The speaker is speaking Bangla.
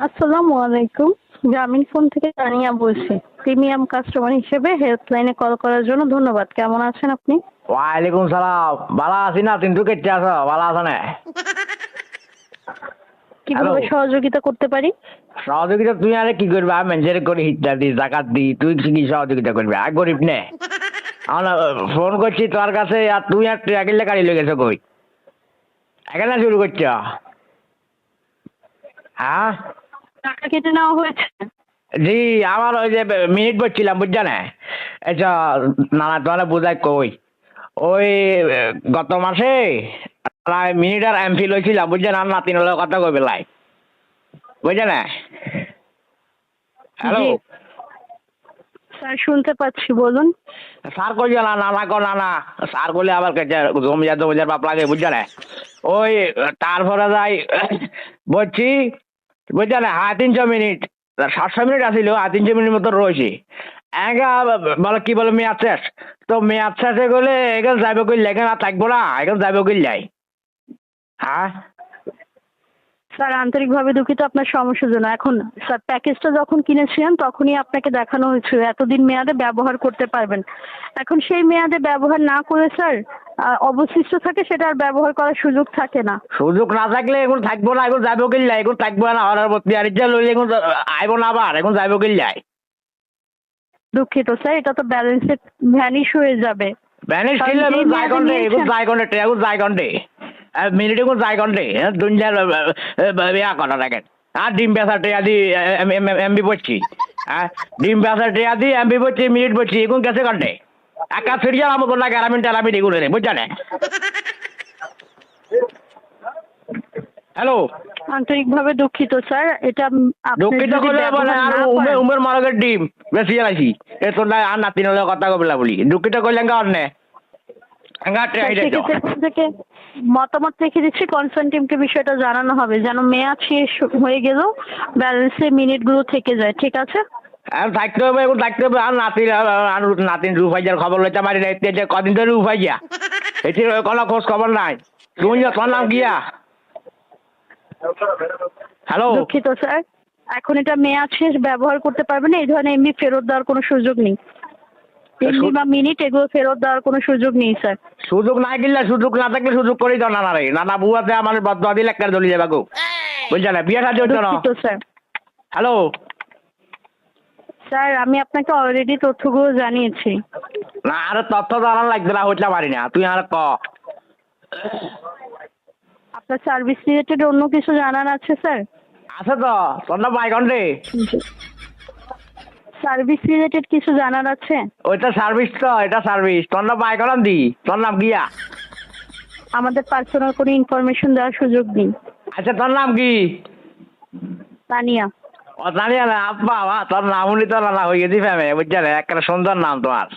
আসসালামু আলাইকুম। গ্রামীণ ফোন থেকে তানিয়া বলছি। প্রিমিয়াম কাস্টমার হিসেবে হেল্পলাইনে কল করার জন্য ধন্যবাদ। কেমন আছেন আপনি? ওয়ালাইকুম সালাম। ভালো আছি না, কিন্তু কেটে আছো? ভালো আছো না? হ্যালো। কিভাবে সহযোগিতা করতে পারি? সহযোগিতা তুই আরে কি করবি? আমি মানুষের করে হিটটা দি, জাকাত দি, তুই কি সহযোগিতা করবি? আর গরিব নে। আমরা ফোন করছি তোর কাছে, আর তুই আর ট্রাকিলে গাড়ি লেগে গেছো কই? এখানে শুরু করছ? হ্যাঁ। টাকা কেটে নেওয়া হয়েছে? জি, আমার ওই যে মিনিট বলছিলাম, বুঝছো না? আচ্ছা, নানা তোমার বোঝাই কই, ওই গত মাসে প্রায় মিনিট আর এমফিল হয়েছিলাম, বুঝছেন? আর নাতিন হলো কথা কই বেলায়, বুঝছে না? হ্যালো। জি স্যার, শুনতে পাচ্ছি, বলুন। স্যার কই না, নানা কো নানা, স্যার করলে আবার জমিদার বাপ লাগে, বুঝছো না? ওই তারপরে যাই বলছি, বুঝছো না? 350 মিনিট, 700 মিনিট আসিল, 350 মিনিট মতো রয়েছে। একা বলে কি বলে মেয়াদ শেষ। তো মেয়াদ শেষে গেলে এখানে যাইব কইলে, এখানে আর থাকবো না, এখানে যাইব কইলে যাই। হ্যাঁ। স্যার, আন্তরিকভাবে দুঃখিত আপনার সমস্যার জন্য। এখন স্যার, প্যাকেজটা যখন কিনেছিলেন তখনই আপনাকে দেখানো হয়েছিল এতদিন মেয়াদে ব্যবহার করতে পারবেন। এখন সেই মেয়াদে ব্যবহার না করে স্যার অবশিষ্ট থাকে, সেটা আর ব্যবহার করার সুযোগ থাকে না। সুযোগ না থাকলে এখন থাকবো না, এখন যাইব কইলে এখন থাকবো না, অর্ডার প্রতি আর ইচ্ছা লইলে এখন আইব না, আবার এখন যাইব কইলে যাই। দুঃখিত স্যার, এটা তো ব্যালেন্সে ভ্যানিশ হয়ে যাবে। ব্যানিশ কারণ কিনলে যেই এখন যাই মেয়াদে ঘন্টে, এখন নিয়েছেন। যাই ঘন্টে, এখন যাই ঘন্টে। মিনিট এখন যাই ঘন্টে, দুনিয়ার ইয়া করা দেখেন। আর ডিম বেচা টেয়া দি এমবি পড়ছি। হ্যাঁ, ডিম বেচা টেয়া দি এমবি পড়ছি, মিনিট পড়ছি, এখন গেছে ঘন্টে। একা সিরিয়াল আমার কোনো গ্যারামিন টেরামিন এগুলো রে, বুঝছো না? হ্যালো। আন্তরিকভাবে দুঃখিত স্যার, এটা আপনি দুঃখিত যদি করলে বলে ব্যবহার আর না করেন। উমের মারকের ডিম বেশি আলাইছি। এ তোর না আর নাতিন হলে কথা কবিলা বলি, দুঃখিত করলে এঙ্গা অন্যে এঙ্গা স্যার, ট্রেন সেক্ষেত্রে এখান থেকে মতামত রেখে দিচ্ছি, কনসার্ন টিমকে বিষয়টা জানানো হবে যেন মেয়াদ শেষ হয়ে গেলেও ব্যালেন্সে মিনিটগুলো থেকে যায়। ঠিক আছে? আর থাকতে হবে, এখন থাকতে হবে। আর নাতিন আর নাতিন রুফাইজার খবর লইতে পারি না, এতে কদিন ধরে রুফাইয়া এটির কোনো খোঁজ খবর নাই। তুমি তোমার নাম কিয়া? হ্যালো। দুঃখিত স্যার, এখন এটা মেয়াদ শেষ, ব্যবহার করতে পারবেন না। এই ধরনের এমবি ফেরত দেওয়ার কোনো সুযোগ নেই। এমবি বা মিনিট এগুলো ফেরত দেওয়ার কোনো সুযোগ নেই স্যার। সুযোগ নাই কিনলে, সুযোগ না থাকলে সুযোগ করেই দাও নানা রে। নানা বুয়াতে আমার বদয়া দিলে একটা দলি যাবে গো, বুঝছো না? বিয়ে সাথে হচ্ছে না। দুঃখিত স্যার। হ্যালো। স্যার, আমি আপনাকে অলরেডি তথ্যগুলো জানিয়েছি। না, আর তথ্য জানার লাগবে না, হইতে পারি না, তুই আর ক। আপনার সার্ভিস রিলেটেড অন্য কিছু জানার আছে স্যার? আছে তো, তোর নাম বাইকন রে। সার্ভিস রিলেটেড কিছু জানার আছে? ওইটা সার্ভিস তো, এটা সার্ভিস। তোর নাম বাইকন দি, তোর নাম গিয়া। আমাদের পার্সোনাল কোনো ইনফরমেশন দেওয়ার সুযোগ নেই। আচ্ছা, তোর নাম কি? তানিয়া। ও জানি না, আব্বা তোর নাম উনি তো নানা হয়ে গেছি ফ্যামে, বুঝছো না? একটা সুন্দর নাম তোমার।